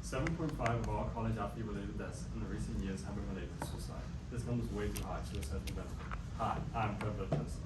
7.5 of all college athlete-related deaths in the recent years have been related to suicide. This number is way too high, suicide prevention. Hi, I'm Fred Lopez.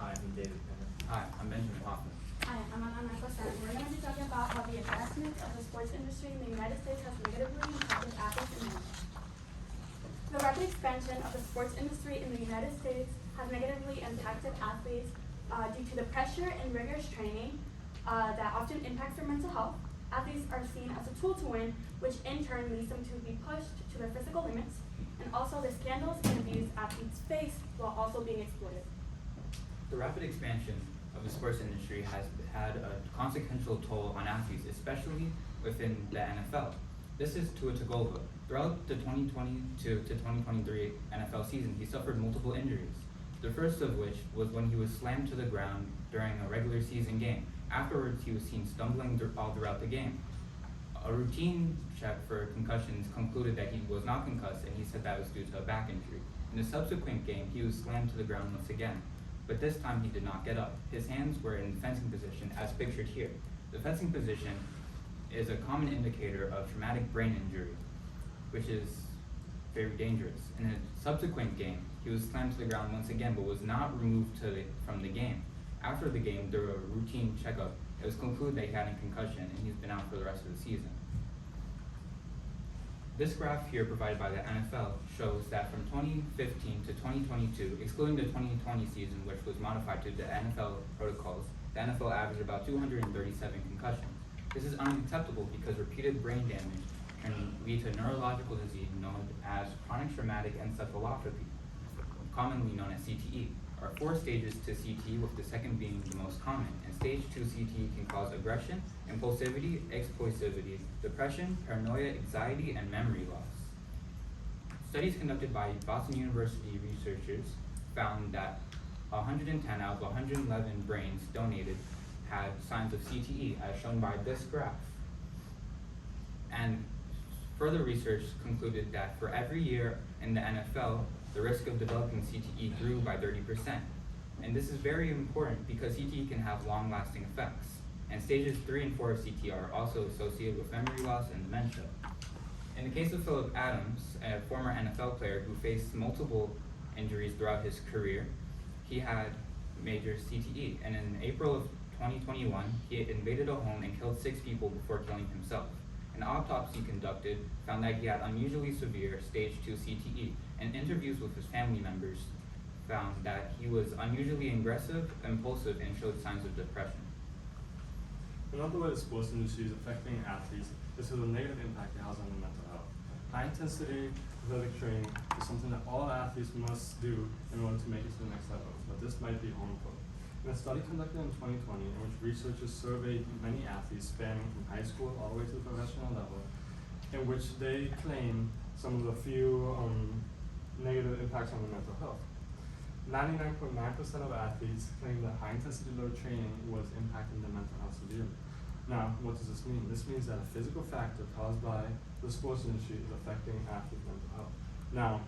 Hi, I'm David Penner. Hi, I'm Benjamin Hoffman. Hi, I'm Anna Nicholson. We're going to be talking about how the advancement of the sports industry in the United States has negatively impacted athletes and men. The rapid expansion of the sports industry in the United States has negatively impacted athletes due to the pressure and rigorous training that often impacts their mental health. Athletes are seen as a tool to win, which in turn leads them to be pushed to their physical limits, and also the scandals and abuse athletes face while also being exploited. The rapid expansion of the sports industry has had a consequential toll on athletes, especially within the NFL. This is Tua Tagovailoa. Throughout the 2022 to 2023 NFL season, he suffered multiple injuries. The first of which was when he was slammed to the ground during a regular season game. Afterwards, he was seen stumbling all throughout the game. A routine check for concussions concluded that he was not concussed, and he said that was due to a back injury. In the subsequent game, he was slammed to the ground once again, but this time he did not get up. His hands were in fencing position, as pictured here. The fencing position is a common indicator of traumatic brain injury, which is very dangerous. In a subsequent game, he was slammed to the ground once again, but was not removed from the game. After the game, through a routine checkup, it was concluded that he had a concussion, and he's been out for the rest of the season. This graph here provided by the NFL shows that from 2015 to 2022, excluding the 2020 season, which was modified to the NFL protocols, the NFL averaged about 237 concussions. This is unacceptable because repeated brain damage can lead to neurological disease known as chronic traumatic encephalopathy, commonly known as CTE. There are 4 stages to CTE, with the second being the most common, and stage 2 CTE can cause aggression, impulsivity, explosivity, depression, paranoia, anxiety, and memory loss. Studies conducted by Boston University researchers found that 110 out of 111 brains donated had signs of CTE, as shown by this graph. And further research concluded that for every year in the NFL, the risk of developing CTE grew by 30%. And this is very important because CTE can have long-lasting effects. And stages 3 and 4 of CTE are also associated with memory loss and dementia. In the case of Phillip Adams, a former NFL player who faced multiple injuries throughout his career, he had major CTE. And in April of 2021, he invaded a home and killed 6 people before killing himself. An autopsy conducted found that he had unusually severe stage 2 CTE, and interviews with his family members found that he was unusually aggressive, impulsive, and showed signs of depression. Another way the sports industry is affecting athletes is through the negative impact it has on their mental health. High-intensity athletic training is something that all athletes must do in order to make it to the next level, but this might be harmful. In a study conducted in 2020, in which researchers surveyed many athletes spanning from high school all the way to the professional level, in which they claim some of the few negative impacts on their mental health. 99.9% of athletes claim that high-intensity load training was impacting their mental health severely. Now, what does this mean? This means that a physical factor caused by the sports industry is affecting athletes' mental health. Now,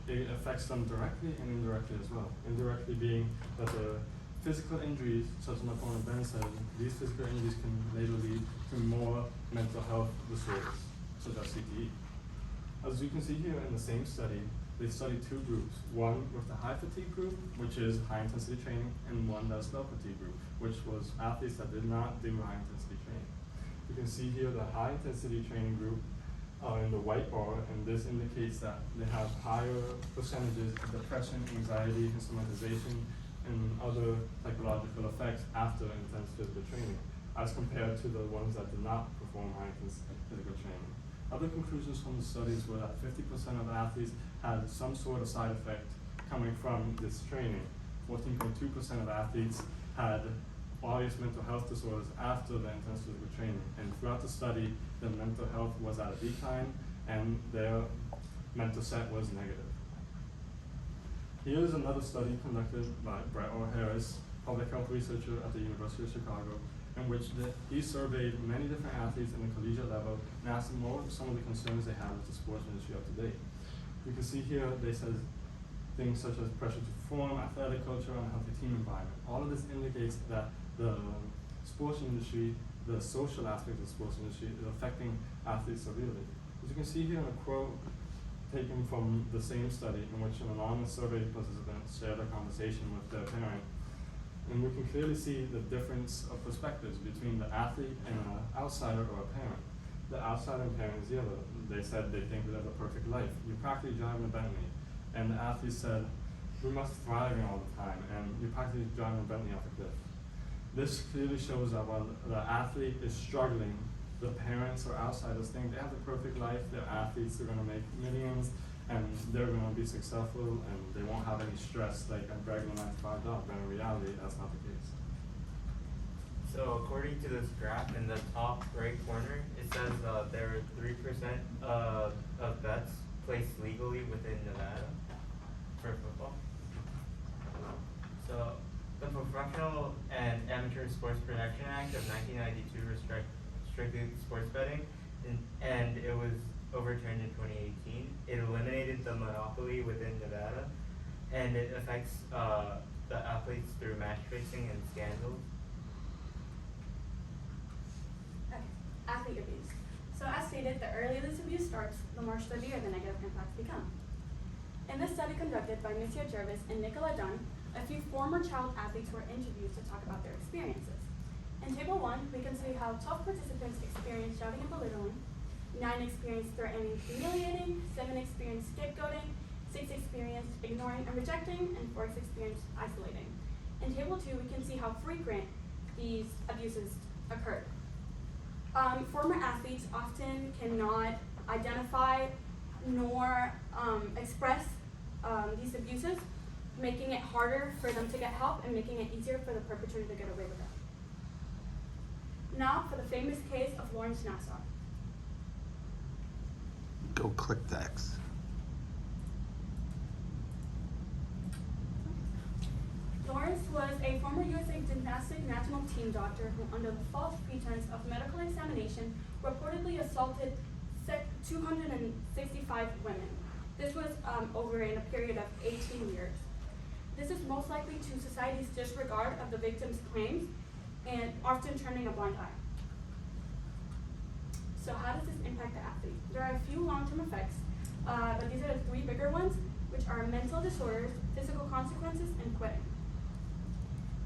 it affects them directly and indirectly as well. Indirectly being that the physical injuries, such as my opponent Ben said, these physical injuries can later lead to more mental health disorders, such as CTE. As you can see here in the same study, they studied 2 groups. One with the high fatigue group, which is high intensity training, and one that's low fatigue group, which was athletes that did not do high intensity training. You can see here the high intensity training group in the white bar, and this indicates that they have higher percentages of depression, anxiety, systematization, and other psychological effects after intense physical training, as compared to the ones that did not perform high intense physical training. Other conclusions from the studies were that 50% of athletes had some sort of side effect coming from this training. 14.2% of athletes had obvious mental health disorders after the intense physical training, and throughout the study, their mental health was at a decline and their mental set was negative. Here is another study conducted by Brett R. Harris, public health researcher at the University of Chicago, in which he surveyed many different athletes in the collegiate level and asked them what were some of the concerns they had with the sports industry up to date. You can see here they said things such as pressure to perform, athletic culture, and a healthy team environment. All of this indicates that the sports industry the social aspect of the sports industry is affecting athletes severely. As you can see here in a quote taken from the same study in which an anonymous survey participants shared a conversation with their parent. And we can clearly see the difference of perspectives between the athlete and an outsider or a parent. The outsider and parent is the other. They said they think we live a perfect life. You're practically driving a Bentley. And the athlete said, we must thrive all the time, and you're practically driving a Bentley off a cliff. This clearly shows that while the athlete is struggling, the parents or outsiders think they have the perfect life, their athletes are gonna make millions, and they're gonna be successful, and they won't have any stress like a regular 9-to-5 job, but in reality, that's not the case. So according to this graph in the top right corner, it says there are 3% of bets placed legally within Nevada for football. So the Professional and Amateur Sports Protection Act of 1992 restricted sports betting, and it was overturned in 2018. It eliminated the monopoly within Nevada, and it affects the athletes through match fixing and scandals. Okay, athlete abuse. So as stated, the earlier this abuse starts, the more severe the negative impacts become. In this study conducted by Monsieur Jervis and Nicola Dunn, a few former child athletes were interviewed to talk about their experiences. In Table 1, we can see how 12 participants experienced shouting and belittling, 9 experienced threatening, humiliating, 7 experienced scapegoating, 6 experienced ignoring and rejecting, and 4 experienced isolating. In Table 2, we can see how frequent these abuses occurred. Former athletes often cannot identify nor express these abuses, making it harder for them to get help and making it easier for the perpetrator to get away with it. Now for the famous case of Lawrence Nassar. Go click the X. Lawrence was a former USA Gymnastics national team doctor who, under the false pretense of medical examination, reportedly assaulted 265 women. This was over in a period of 18 years. This is most likely to society's disregard of the victim's claims and often turning a blind eye. So how does this impact the athlete? There are a few long-term effects, but these are the 3 bigger ones, which are mental disorders, physical consequences, and quitting.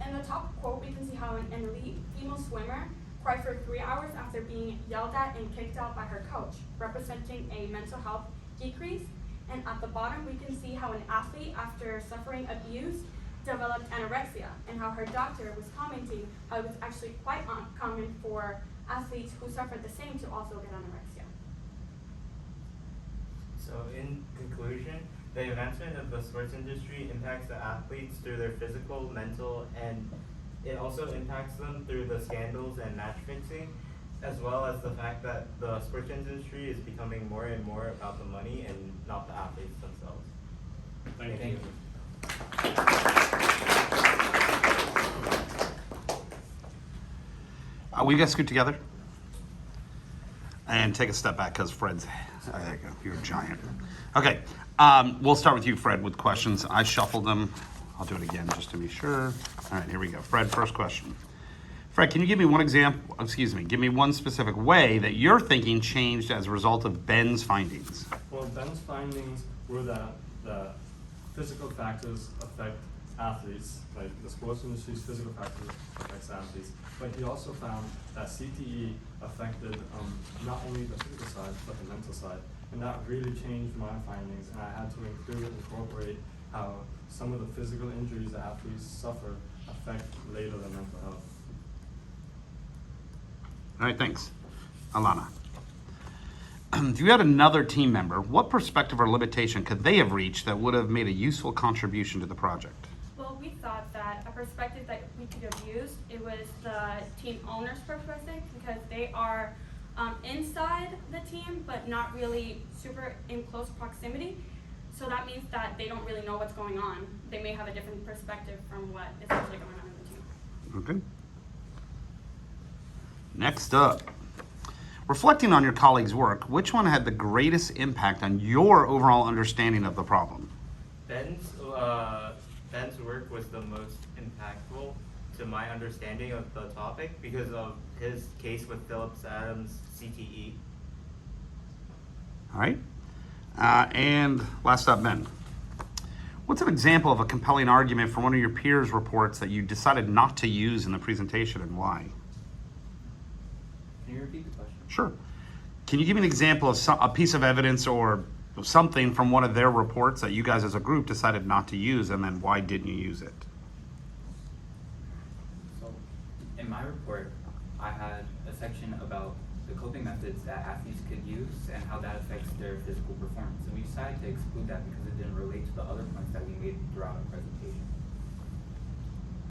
In the top quote, we can see how an elite female swimmer cried for 3 hours after being yelled at and kicked out by her coach, representing a mental health decrease. And at the bottom, we can see how an athlete, after suffering abuse, developed anorexia, and how her doctor was commenting how it was actually quite common for athletes who suffered the same to also get anorexia. So in conclusion, the advancement of the sports industry impacts the athletes through their physical, mental, and it also impacts them through the scandals and match fixing, as well as the fact that the sports industry is becoming more and more about the money and not the athletes themselves. Thank Thank you. Will you guys scoot together? And take a step back because Fred's, there you go, you're a giant. Okay, we'll start with you, Fred, with questions. I shuffled them. I'll do it again just to be sure. All right, here we go. Fred, first question. Fred, can you give me one example, give me one specific way that your thinking changed as a result of Ben's findings? Well, Ben's findings were that the physical factors affect athletes, like the sports industry's physical factors affects athletes, but he also found that CTE affected not only the physical side, but the mental side. And that really changed my findings, and I had to incorporate how some of the physical injuries that athletes suffer affect later their mental health. All right, thanks. Alana. If you had another team member, what perspective or limitation could they have reached that would have made a useful contribution to the project? Well, we thought that a perspective that we could have used, it was the team owner's perspective, because they are inside the team, but not really super in close proximity. So that means that they don't really know what's going on. They may have a different perspective from what is actually going on in the team. Okay. Next up, reflecting on your colleagues' work, which one had the greatest impact on your overall understanding of the problem? Ben's work was the most impactful to my understanding of the topic because of his case with Phillips Adams CTE. All right. And last up, Ben. What's an example of a compelling argument from one of your peers' reports that you decided not to use in the presentation and why? Can you repeat the question? Sure. Can you give me an example of a piece of evidence or something from one of their reports that you guys as a group decided not to use, and then why didn't you use it? So, in my report, I had a section about the coping methods that athletes could use and how that affects their physical performance. And we decided to exclude that because it didn't relate to the other points that we made throughout our presentation.